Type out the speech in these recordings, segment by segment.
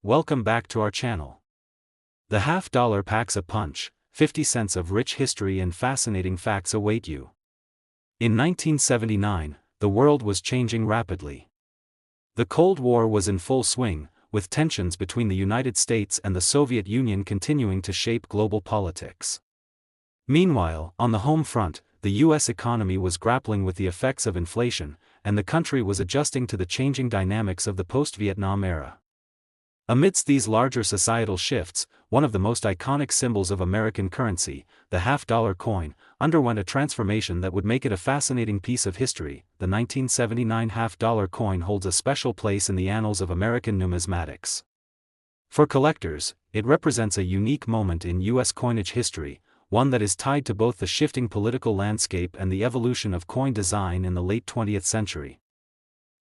welcome back to our channel. The half-dollar packs a punch, 50 cents of rich history and fascinating facts await you. In 1979, the world was changing rapidly. The Cold War was in full swing, with tensions between the United States and the Soviet Union continuing to shape global politics. Meanwhile, on the home front, the U.S. economy was grappling with the effects of inflation, and the country was adjusting to the changing dynamics of the post-Vietnam era. Amidst these larger societal shifts, one of the most iconic symbols of American currency, the half-dollar coin, underwent a transformation that would make it a fascinating piece of history. The 1979 half-dollar coin holds a special place in the annals of American numismatics. For collectors, it represents a unique moment in U.S. coinage history, one that is tied to both the shifting political landscape and the evolution of coin design in the late 20th century.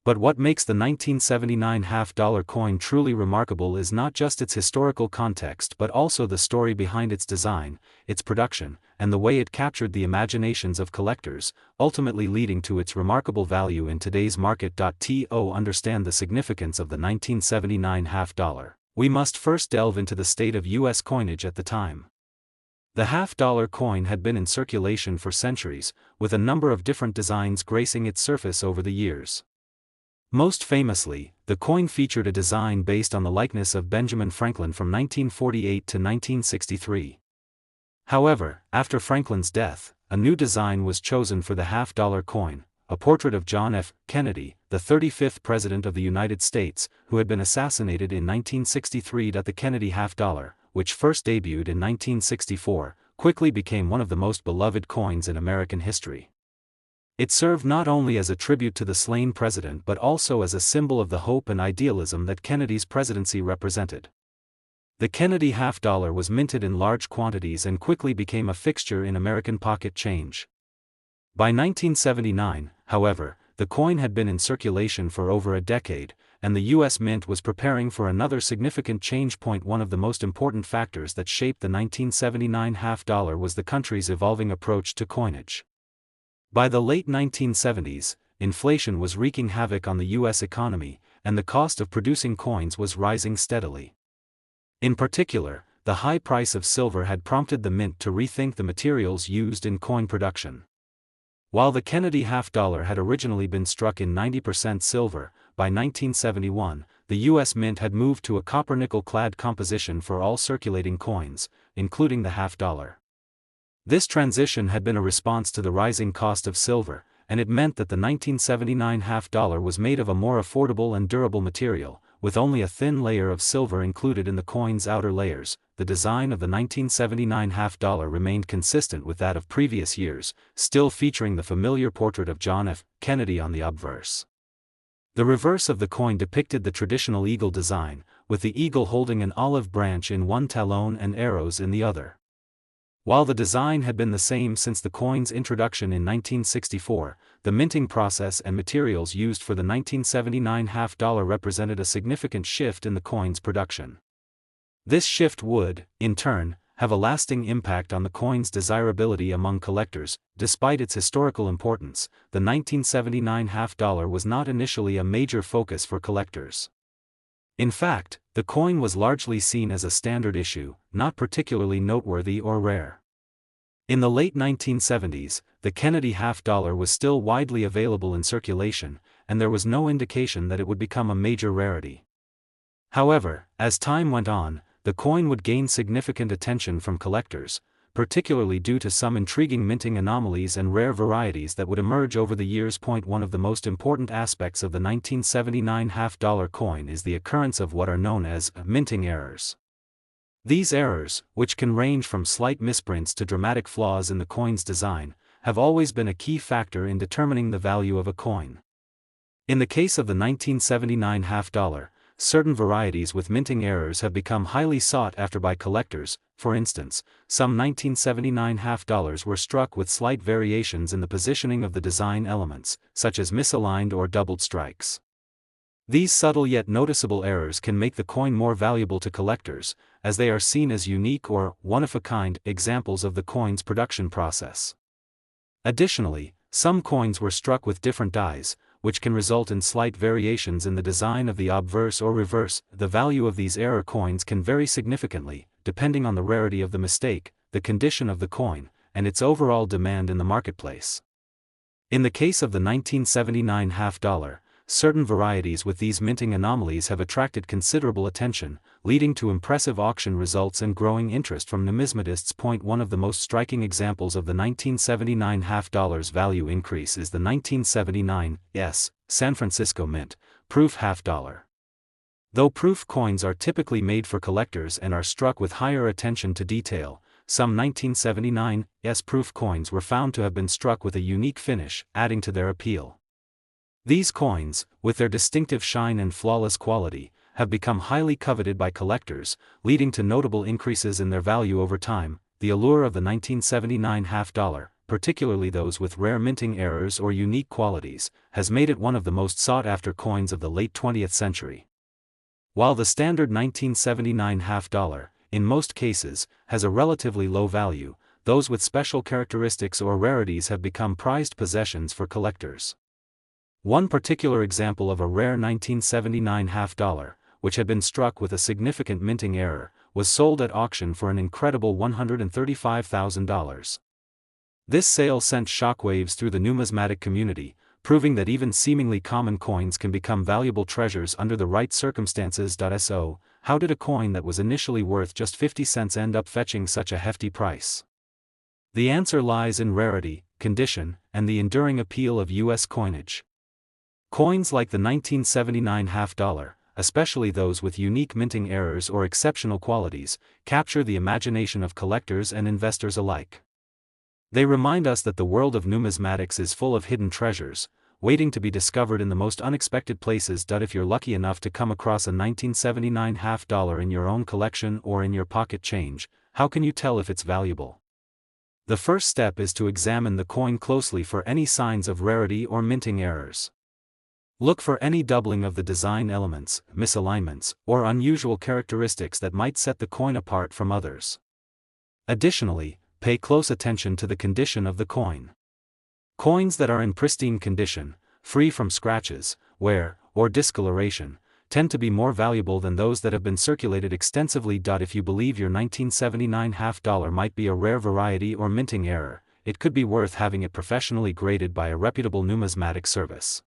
But what makes the 1979 half-dollar coin truly remarkable is not just its historical context but also the story behind its design, its production, and the way it captured the imaginations of collectors, ultimately leading to its remarkable value in today's market. To understand the significance of the 1979 half-dollar, we must first delve into the state of U.S. coinage at the time. The half-dollar coin had been in circulation for centuries, with a number of different designs gracing its surface over the years. Most famously, the coin featured a design based on the likeness of Benjamin Franklin from 1948 to 1963. However, after Franklin's death, a new design was chosen for the half-dollar coin, a portrait of John F. Kennedy, the 35th President of the United States, who had been assassinated in 1963. The Kennedy half-dollar, which first debuted in 1964, quickly became one of the most beloved coins in American history. It served not only as a tribute to the slain president but also as a symbol of the hope and idealism that Kennedy's presidency represented. The Kennedy half-dollar was minted in large quantities and quickly became a fixture in American pocket change. By 1979, however, the coin had been in circulation for over a decade, and the U.S. Mint was preparing for another significant change point. One of the most important factors that shaped the 1979 half-dollar was the country's evolving approach to coinage. By the late 1970s, inflation was wreaking havoc on the U.S. economy, and the cost of producing coins was rising steadily. In particular, the high price of silver had prompted the mint to rethink the materials used in coin production. While the Kennedy half-dollar had originally been struck in 90% silver, by 1971, the U.S. Mint had moved to a copper-nickel-clad composition for all circulating coins, including the half-dollar. This transition had been a response to the rising cost of silver, and it meant that the 1979 half-dollar was made of a more affordable and durable material, with only a thin layer of silver included in the coin's outer layers. The design of the 1979 half-dollar remained consistent with that of previous years, still featuring the familiar portrait of John F. Kennedy on the obverse. The reverse of the coin depicted the traditional eagle design, with the eagle holding an olive branch in one talon and arrows in the other. While the design had been the same since the coin's introduction in 1964, the minting process and materials used for the 1979 half-dollar represented a significant shift in the coin's production. This shift would, in turn, have a lasting impact on the coin's desirability among collectors. Despite its historical importance, the 1979 half-dollar was not initially a major focus for collectors. In fact, the coin was largely seen as a standard issue, not particularly noteworthy or rare. In the late 1970s, the Kennedy half-dollar was still widely available in circulation, and there was no indication that it would become a major rarity. However, as time went on, the coin would gain significant attention from collectors, particularly due to some intriguing minting anomalies and rare varieties that would emerge over the years. One of the most important aspects of the 1979 half-dollar coin is the occurrence of what are known as minting errors. These errors, which can range from slight misprints to dramatic flaws in the coin's design, have always been a key factor in determining the value of a coin. In the case of the 1979 half-dollar, certain varieties with minting errors have become highly sought after by collectors. For instance, some 1979 half-dollars were struck with slight variations in the positioning of the design elements, such as misaligned or doubled strikes. These subtle yet noticeable errors can make the coin more valuable to collectors, as they are seen as unique or one-of-a-kind examples of the coin's production process. Additionally, some coins were struck with different dies, which can result in slight variations in the design of the obverse or reverse. The value of these error coins can vary significantly, depending on the rarity of the mistake, the condition of the coin, and its overall demand in the marketplace. In the case of the 1979 half-dollar, certain varieties with these minting anomalies have attracted considerable attention, leading to impressive auction results and growing interest from numismatists. One of the most striking examples of the 1979 half-dollar's value increase is the 1979 San Francisco Mint proof half-dollar. Though proof coins are typically made for collectors and are struck with higher attention to detail, some 1979 proof coins were found to have been struck with a unique finish, adding to their appeal. These coins, with their distinctive shine and flawless quality, have become highly coveted by collectors, leading to notable increases in their value over time. The allure of the 1979 half-dollar, particularly those with rare minting errors or unique qualities, has made it one of the most sought-after coins of the late 20th century. While the standard 1979 half-dollar, in most cases, has a relatively low value, those with special characteristics or rarities have become prized possessions for collectors. One particular example of a rare 1979 half-dollar, which had been struck with a significant minting error, was sold at auction for an incredible $135,000. This sale sent shockwaves through the numismatic community, proving that even seemingly common coins can become valuable treasures under the right circumstances. So, how did a coin that was initially worth just 50 cents end up fetching such a hefty price? The answer lies in rarity, condition, and the enduring appeal of U.S. coinage. Coins like the 1979 half-dollar, especially those with unique minting errors or exceptional qualities, capture the imagination of collectors and investors alike. They remind us that the world of numismatics is full of hidden treasures, waiting to be discovered in the most unexpected places. If you're lucky enough to come across a 1979 half-dollar in your own collection or in your pocket change, how can you tell if it's valuable? The first step is to examine the coin closely for any signs of rarity or minting errors. Look for any doubling of the design elements, misalignments, or unusual characteristics that might set the coin apart from others. Additionally, pay close attention to the condition of the coin. Coins that are in pristine condition, free from scratches, wear, or discoloration, tend to be more valuable than those that have been circulated extensively. If you believe your 1979 half-dollar might be a rare variety or minting error, it could be worth having it professionally graded by a reputable numismatic service.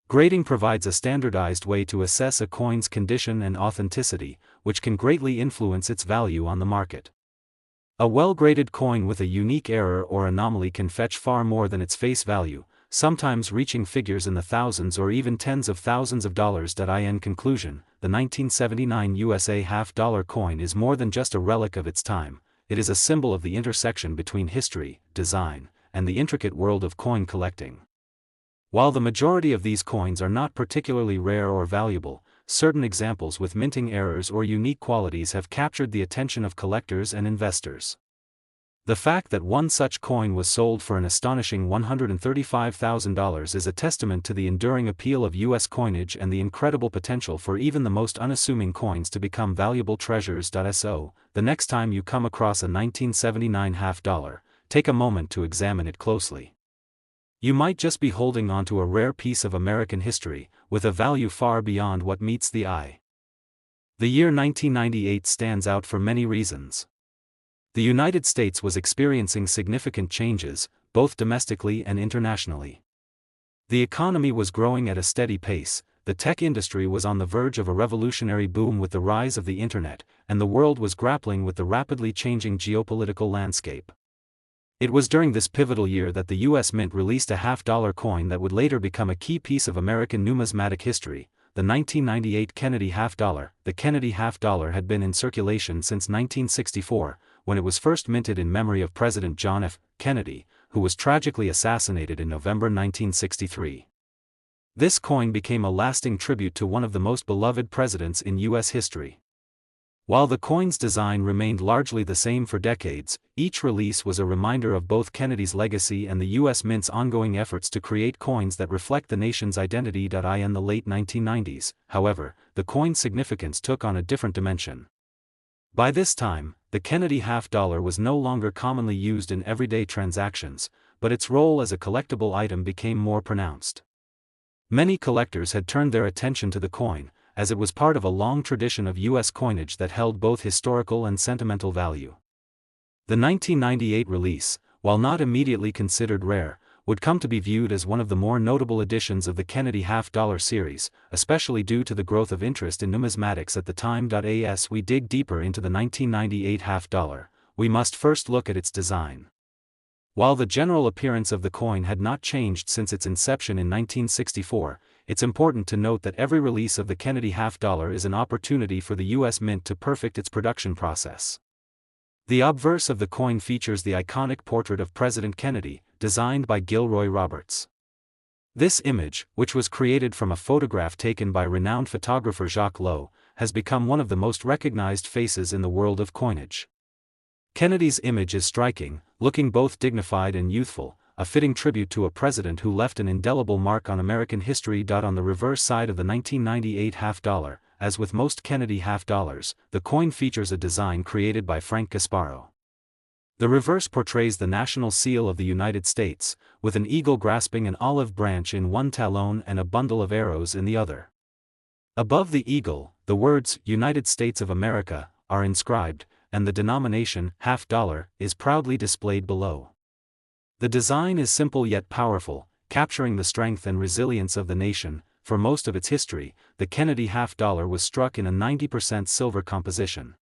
Grading provides a standardized way to assess a coin's condition and authenticity, which can greatly influence its value on the market. A well-graded coin with a unique error or anomaly can fetch far more than its face value, sometimes reaching figures in the thousands or even tens of thousands of dollars. In conclusion, the 1979 USA half-dollar coin is more than just a relic of its time. It is a symbol of the intersection between history, design, and the intricate world of coin collecting. While the majority of these coins are not particularly rare or valuable, certain examples with minting errors or unique qualities have captured the attention of collectors and investors. The fact that one such coin was sold for an astonishing $135,000 is a testament to the enduring appeal of U.S. coinage and the incredible potential for even the most unassuming coins to become valuable treasures. So, the next time you come across a 1979 half-dollar, take a moment to examine it closely. You might just be holding onto a rare piece of American history, with a value far beyond what meets the eye. The year 1998 stands out for many reasons. The United States was experiencing significant changes, both domestically and internationally. The economy was growing at a steady pace, the tech industry was on the verge of a revolutionary boom with the rise of the internet, and the world was grappling with the rapidly changing geopolitical landscape. It was during this pivotal year that the U.S. Mint released a half-dollar coin that would later become a key piece of American numismatic history, the 1998 Kennedy half-dollar. The Kennedy half-dollar had been in circulation since 1964, when it was first minted in memory of President John F. Kennedy, who was tragically assassinated in November 1963. This coin became a lasting tribute to one of the most beloved presidents in U.S. history. While the coin's design remained largely the same for decades, each release was a reminder of both Kennedy's legacy and the U.S. Mint's ongoing efforts to create coins that reflect the nation's identity. In the late 1990s, however, the coin's significance took on a different dimension. By this time, the Kennedy half-dollar was no longer commonly used in everyday transactions, but its role as a collectible item became more pronounced. Many collectors had turned their attention to the coin, as it was part of a long tradition of U.S. coinage that held both historical and sentimental value. The 1998 release, while not immediately considered rare, would come to be viewed as one of the more notable editions of the Kennedy half-dollar series, especially due to the growth of interest in numismatics at the time. As we dig deeper into the 1998 half-dollar, we must first look at its design. While the general appearance of the coin had not changed since its inception in 1964, it's important to note that every release of the Kennedy half-dollar is an opportunity for the U.S. Mint to perfect its production process. The obverse of the coin features the iconic portrait of President Kennedy, designed by Gilroy Roberts. This image, which was created from a photograph taken by renowned photographer Jacques Lowe, has become one of the most recognized faces in the world of coinage. Kennedy's image is striking, looking both dignified and youthful, a fitting tribute to a president who left an indelible mark on American history. On the reverse side of the 1998 half-dollar, as with most Kennedy half-dollars, the coin features a design created by Frank Gasparo. The reverse portrays the national seal of the United States, with an eagle grasping an olive branch in one talon and a bundle of arrows in the other. Above the eagle, the words "United States of America" are inscribed, and the denomination half-dollar is proudly displayed below. The design is simple yet powerful, capturing the strength and resilience of the nation. For most of its history, the Kennedy half-dollar was struck in a 90% silver composition.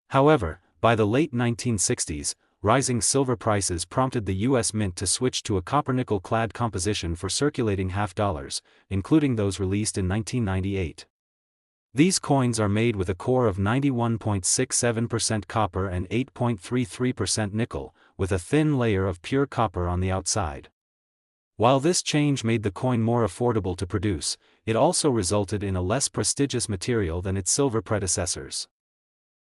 However, by the late 1960s, rising silver prices prompted the U.S. Mint to switch to a copper-nickel-clad composition for circulating half-dollars, including those released in 1998. These coins are made with a core of 91.67% copper and 8.33% nickel, with a thin layer of pure copper on the outside. While this change made the coin more affordable to produce, it also resulted in a less prestigious material than its silver predecessors.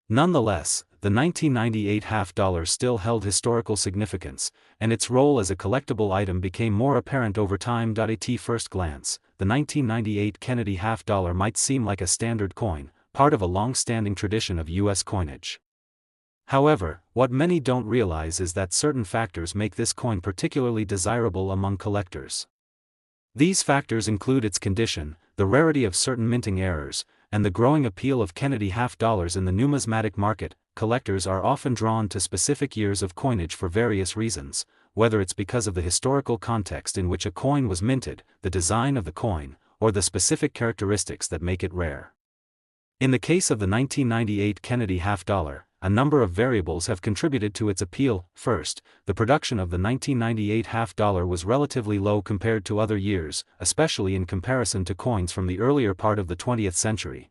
Nonetheless, the 1998 half-dollar still held historical significance, and its role as a collectible item became more apparent over time. At first glance, the 1998 Kennedy half-dollar might seem like a standard coin, part of a long-standing tradition of U.S. coinage. However, what many don't realize is that certain factors make this coin particularly desirable among collectors. These factors include its condition, the rarity of certain minting errors, and the growing appeal of Kennedy half-dollars in the numismatic market. Collectors are often drawn to specific years of coinage for various reasons, whether it's because of the historical context in which a coin was minted, the design of the coin, or the specific characteristics that make it rare. In the case of the 1998 Kennedy half-dollar, a number of variables have contributed to its appeal. First, the production of the 1998 half-dollar was relatively low compared to other years, especially in comparison to coins from the earlier part of the 20th century.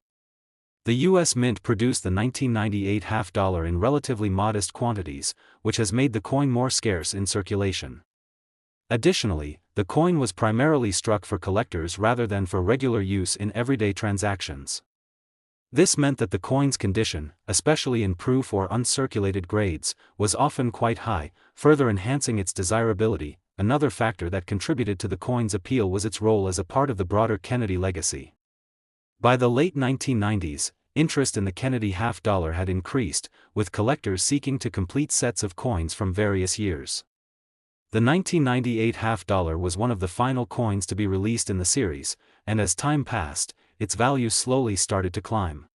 The U.S. Mint produced the 1998 half-dollar in relatively modest quantities, which has made the coin more scarce in circulation. Additionally, the coin was primarily struck for collectors rather than for regular use in everyday transactions. This meant that the coin's condition, especially in proof or uncirculated grades, was often quite high, further enhancing its desirability. Another factor that contributed to the coin's appeal was its role as a part of the broader Kennedy legacy. By the late 1990s, interest in the Kennedy half-dollar had increased, with collectors seeking to complete sets of coins from various years. The 1998 half-dollar was one of the final coins to be released in the series, and as time passed, its value slowly started to climb.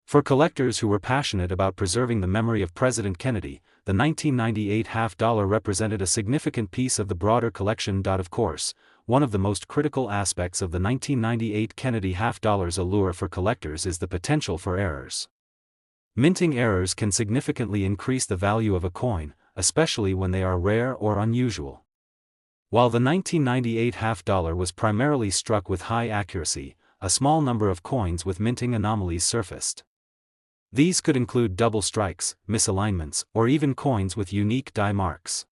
For collectors who were passionate about preserving the memory of President Kennedy, the 1998 half-dollar represented a significant piece of the broader collection. Of course, one of the most critical aspects of the 1998 Kennedy half-dollar's allure for collectors is the potential for errors. Minting errors can significantly increase the value of a coin, especially when they are rare or unusual. While the 1998 half-dollar was primarily struck with high accuracy, a small number of coins with minting anomalies surfaced. These could include double strikes, misalignments, or even coins with unique die marks.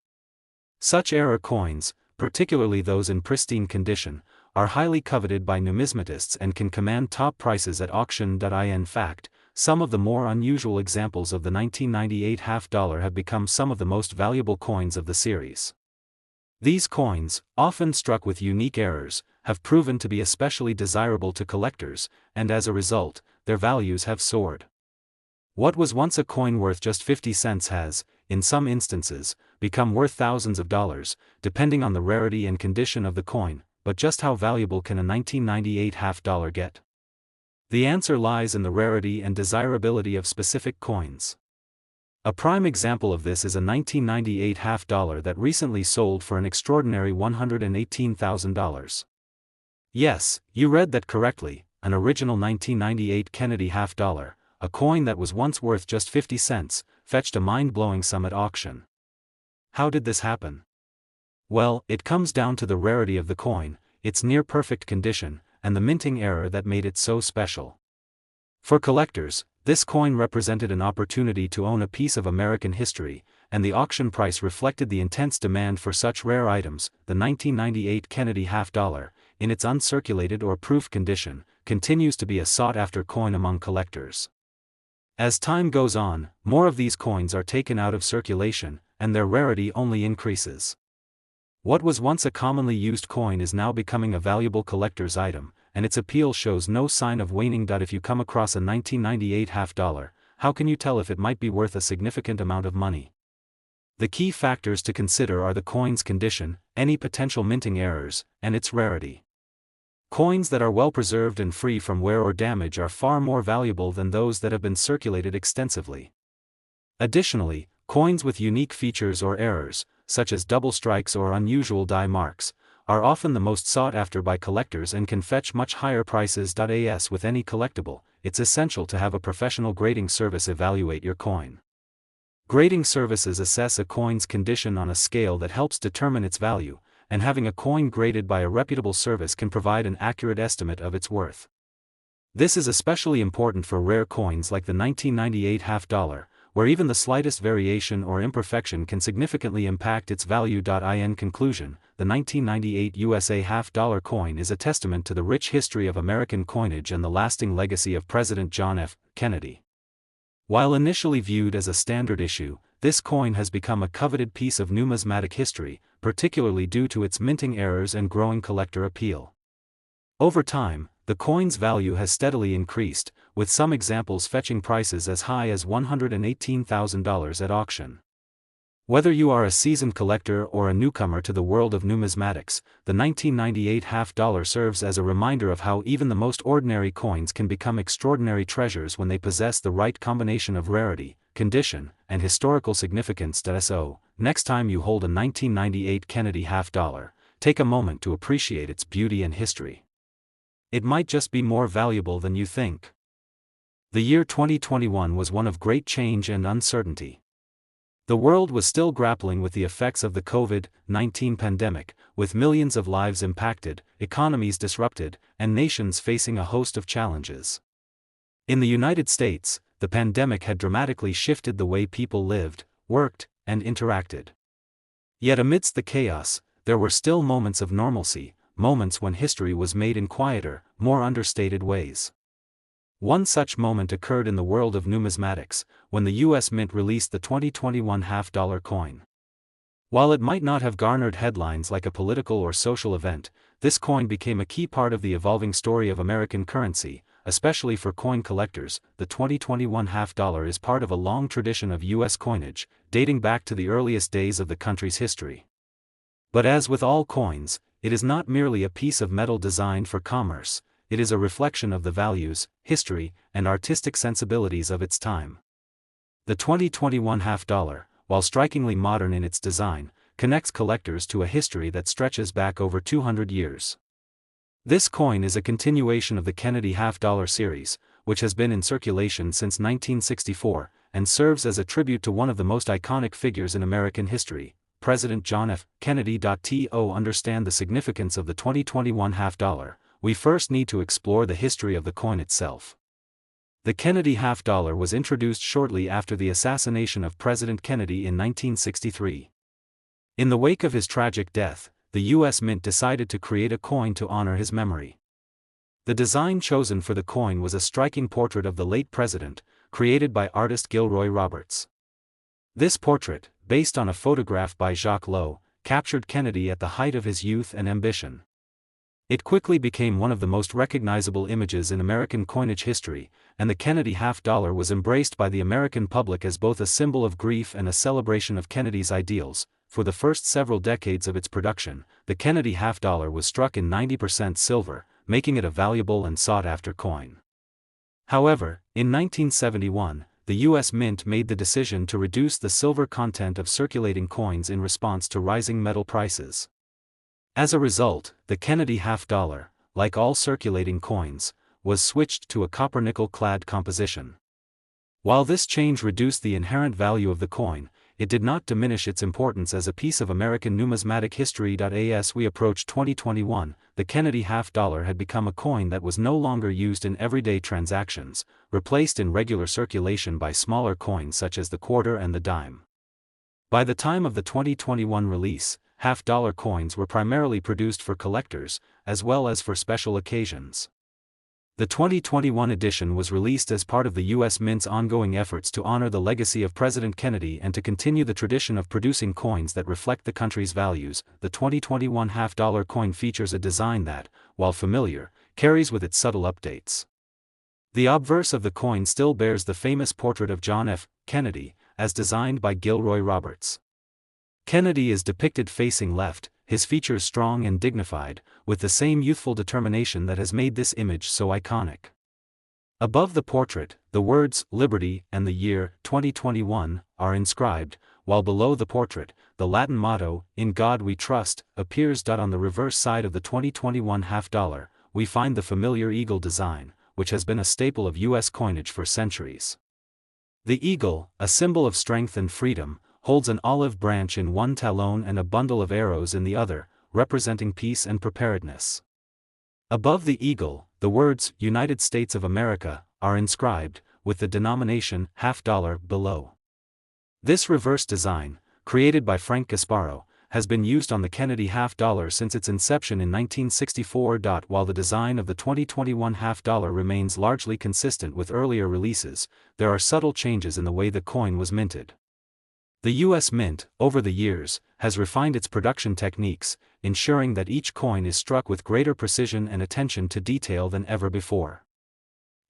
Such error coins, particularly those in pristine condition, are highly coveted by numismatists and can command top prices at auction. In fact, some of the more unusual examples of the 1998 half-dollar have become some of the most valuable coins of the series. These coins, often struck with unique errors, have proven to be especially desirable to collectors, and as a result, their values have soared. What was once a coin worth just 50 cents has, in some instances, become worth thousands of dollars, depending on the rarity and condition of the coin. but just how valuable can a 1998 half-dollar get? The answer lies in the rarity and desirability of specific coins. A prime example of this is a 1998 half-dollar that recently sold for an extraordinary $118,000. Yes, you read that correctly, an original 1998 Kennedy half-dollar, a coin that was once worth just 50 cents, fetched a mind-blowing sum at auction. How did this happen? Well, it comes down to the rarity of the coin, its near-perfect condition, and the minting error that made it so special. For collectors, this coin represented an opportunity to own a piece of American history, and the auction price reflected the intense demand for such rare items. The 1998 Kennedy half-dollar, in its uncirculated or proof condition, continues to be a sought-after coin among collectors. As time goes on, more of these coins are taken out of circulation, and their rarity only increases. What was once a commonly used coin is now becoming a valuable collector's item, and its appeal shows no sign of waning. If you come across a 1998 half-dollar, how can you tell if it might be worth a significant amount of money? The key factors to consider are the coin's condition, any potential minting errors, and its rarity. Coins that are well preserved and free from wear or damage are far more valuable than those that have been circulated extensively. Additionally, coins with unique features or errors, such as double strikes or unusual die marks, are often the most sought after by collectors and can fetch much higher prices. As with any collectible, it's essential to have a professional grading service evaluate your coin. Grading services assess a coin's condition on a scale that helps determine its value, and having a coin graded by a reputable service can provide an accurate estimate of its worth. This is especially important for rare coins like the 1998 half-dollar, where even the slightest variation or imperfection can significantly impact its value. In conclusion, the 1998 USA half-dollar coin is a testament to the rich history of American coinage and the lasting legacy of President John F. Kennedy. While initially viewed as a standard issue, this coin has become a coveted piece of numismatic history, particularly due to its minting errors and growing collector appeal. Over time, the coin's value has steadily increased, with some examples fetching prices as high as $118,000 at auction. Whether you are a seasoned collector or a newcomer to the world of numismatics, the 1998 half-dollar serves as a reminder of how even the most ordinary coins can become extraordinary treasures when they possess the right combination of rarity, condition, and historical significance. So, next time you hold a 1998 Kennedy half-dollar, take a moment to appreciate its beauty and history. It might just be more valuable than you think. The year 2021 was one of great change and uncertainty. The world was still grappling with the effects of the COVID-19 pandemic, with millions of lives impacted, economies disrupted, and nations facing a host of challenges. In the United States, the pandemic had dramatically shifted the way people lived, worked, and interacted. Yet amidst the chaos, there were still moments of normalcy, moments when history was made in quieter, more understated ways. One such moment occurred in the world of numismatics, when the U.S. Mint released the 2021 half-dollar coin. While it might not have garnered headlines like a political or social event, this coin became a key part of the evolving story of American currency, especially for coin collectors. The 2021 half-dollar is part of a long tradition of U.S. coinage, dating back to the earliest days of the country's history. But as with all coins, it is not merely a piece of metal designed for commerce. It is a reflection of the values, history, and artistic sensibilities of its time. The 2021 half-dollar, while strikingly modern in its design, connects collectors to a history that stretches back over 200 years. This coin is a continuation of the Kennedy half-dollar series, which has been in circulation since 1964, and serves as a tribute to one of the most iconic figures in American history, President John F. Kennedy. To understand the significance of the 2021 half-dollar, we first need to explore the history of the coin itself. The Kennedy half-dollar was introduced shortly after the assassination of President Kennedy in 1963. In the wake of his tragic death, the U.S. Mint decided to create a coin to honor his memory. The design chosen for the coin was a striking portrait of the late president, created by artist Gilroy Roberts. This portrait, based on a photograph by Jacques Lowe, captured Kennedy at the height of his youth and ambition. It quickly became one of the most recognizable images in American coinage history, and the Kennedy half-dollar was embraced by the American public as both a symbol of grief and a celebration of Kennedy's ideals. for the first several decades of its production, the Kennedy half-dollar was struck in 90% silver, making it a valuable and sought-after coin. However, in 1971, the U.S. Mint made the decision to reduce the silver content of circulating coins in response to rising metal prices. As a result, the Kennedy half-dollar, like all circulating coins, was switched to a copper-nickel-clad composition. While this change reduced the inherent value of the coin, it did not diminish its importance as a piece of American numismatic history. As we approached 2021, the Kennedy half-dollar had become a coin that was no longer used in everyday transactions, replaced in regular circulation by smaller coins such as the quarter and the dime. By the time of the 2021 release, half-dollar coins were primarily produced for collectors, as well as for special occasions. The 2021 edition was released as part of the U.S. Mint's ongoing efforts to honor the legacy of President Kennedy and to continue the tradition of producing coins that reflect the country's values. The 2021 half-dollar coin features a design that, while familiar, carries with it subtle updates. The obverse of the coin still bears the famous portrait of John F. Kennedy, as designed by Gilroy Roberts. Kennedy is depicted facing left, his features strong and dignified, with the same youthful determination that has made this image so iconic. Above the portrait, the words "Liberty" and the year 2021 are inscribed, while below the portrait, the Latin motto, "In God We Trust," appears. On the reverse side of the 2021 half-dollar, we find the familiar eagle design, which has been a staple of U.S. coinage for centuries. The eagle, a symbol of strength and freedom, holds an olive branch in one talon and a bundle of arrows in the other, representing peace and preparedness. Above the eagle, the words "United States of America" are inscribed, with the denomination half-dollar below. This reverse design, created by Frank Gasparo, has been used on the Kennedy half-dollar since its inception in 1964. While the design of the 2021 half-dollar remains largely consistent with earlier releases, there are subtle changes in the way the coin was minted. The U.S. Mint, over the years, has refined its production techniques, ensuring that each coin is struck with greater precision and attention to detail than ever before.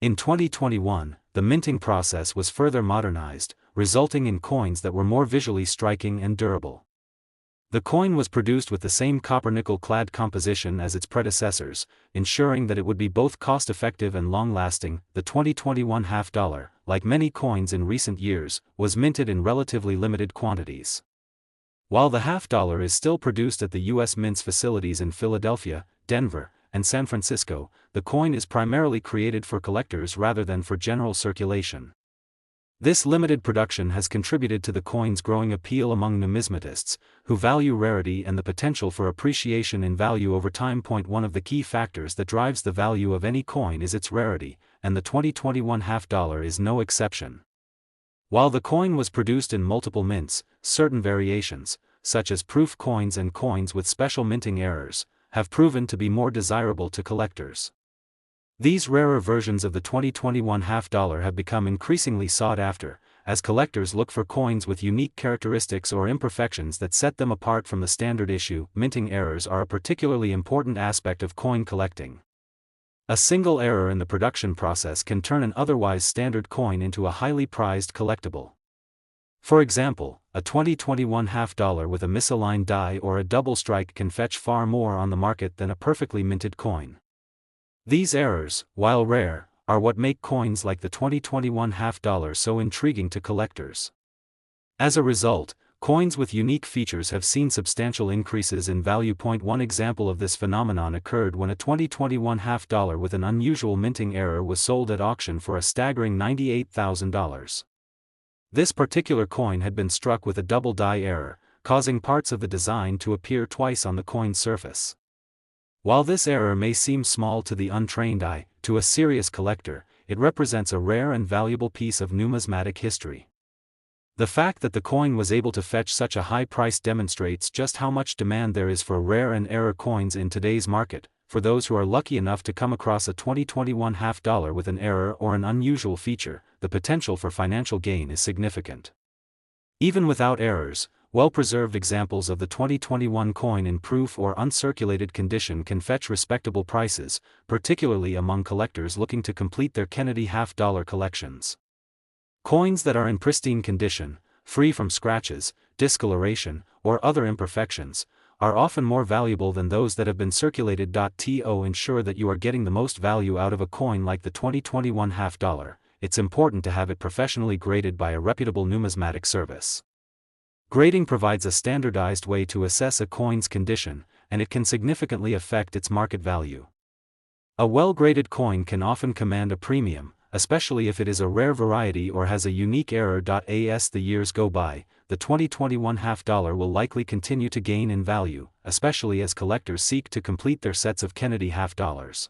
In 2021, the minting process was further modernized, resulting in coins that were more visually striking and durable. The coin was produced with the same copper-nickel-clad composition as its predecessors, ensuring that it would be both cost-effective and long-lasting. The 2021 half-dollar, like many coins in recent years, was minted in relatively limited quantities. While the half-dollar is still produced at the U.S. Mint's facilities in Philadelphia, Denver, and San Francisco, the coin is primarily created for collectors rather than for general circulation. This limited production has contributed to the coin's growing appeal among numismatists, who value rarity and the potential for appreciation in value over time. One of the key factors that drives the value of any coin is its rarity, and the 2021 half-dollar is no exception. While the coin was produced in multiple mints, certain variations, such as proof coins and coins with special minting errors, have proven to be more desirable to collectors. These rarer versions of the 2021 half-dollar have become increasingly sought after, as collectors look for coins with unique characteristics or imperfections that set them apart from the standard issue. Minting errors are a particularly important aspect of coin collecting. A single error in the production process can turn an otherwise standard coin into a highly prized collectible. For example, a 2021 half-dollar with a misaligned die or a double strike can fetch far more on the market than a perfectly minted coin. These errors, while rare, are what make coins like the 2021 half-dollar so intriguing to collectors. As a result, coins with unique features have seen substantial increases in value. One example of this phenomenon occurred when a 2021 half-dollar with an unusual minting error was sold at auction for a staggering $98,000. This particular coin had been struck with a double die error, causing parts of the design to appear twice on the coin's surface. While this error may seem small to the untrained eye, to a serious collector, it represents a rare and valuable piece of numismatic history. The fact that the coin was able to fetch such a high price demonstrates just how much demand there is for rare and error coins in today's market. For those who are lucky enough to come across a 2021 half-dollar with an error or an unusual feature, the potential for financial gain is significant. Even without errors, well-preserved examples of the 2021 coin in proof or uncirculated condition can fetch respectable prices, particularly among collectors looking to complete their Kennedy half-dollar collections. Coins that are in pristine condition, free from scratches, discoloration, or other imperfections, are often more valuable than those that have been circulated. To ensure that you are getting the most value out of a coin like the 2021 half dollar, it's important to have it professionally graded by a reputable numismatic service. Grading provides a standardized way to assess a coin's condition, and it can significantly affect its market value. A well-graded coin can often command a premium, especially if it is a rare variety or has a unique error. As the years go by, the 2021 half dollar will likely continue to gain in value, especially as collectors seek to complete their sets of Kennedy half dollars.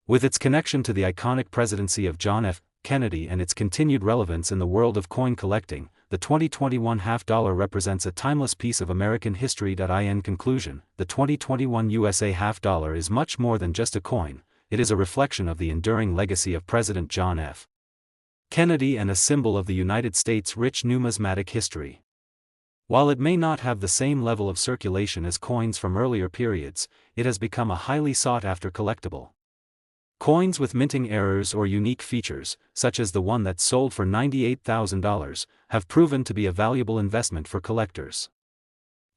With its connection to the iconic presidency of John F. Kennedy and its continued relevance in the world of coin collecting, the 2021 half dollar represents a timeless piece of American history. In conclusion, the 2021 USA half dollar is much more than just a coin. It is a reflection of the enduring legacy of President John F. Kennedy and a symbol of the United States' rich numismatic history. While it may not have the same level of circulation as coins from earlier periods, it has become a highly sought-after collectible. Coins with minting errors or unique features, such as the one that sold for $98,000, have proven to be a valuable investment for collectors.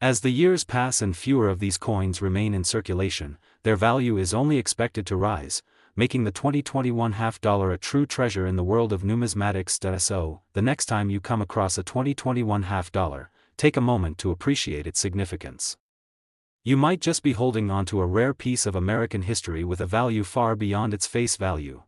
As the years pass and fewer of these coins remain in circulation, their value is only expected to rise, making the 2021 half dollar a true treasure in the world of numismatics. So, the next time you come across a 2021 half dollar, take a moment to appreciate its significance. You might just be holding on to a rare piece of American history with a value far beyond its face value.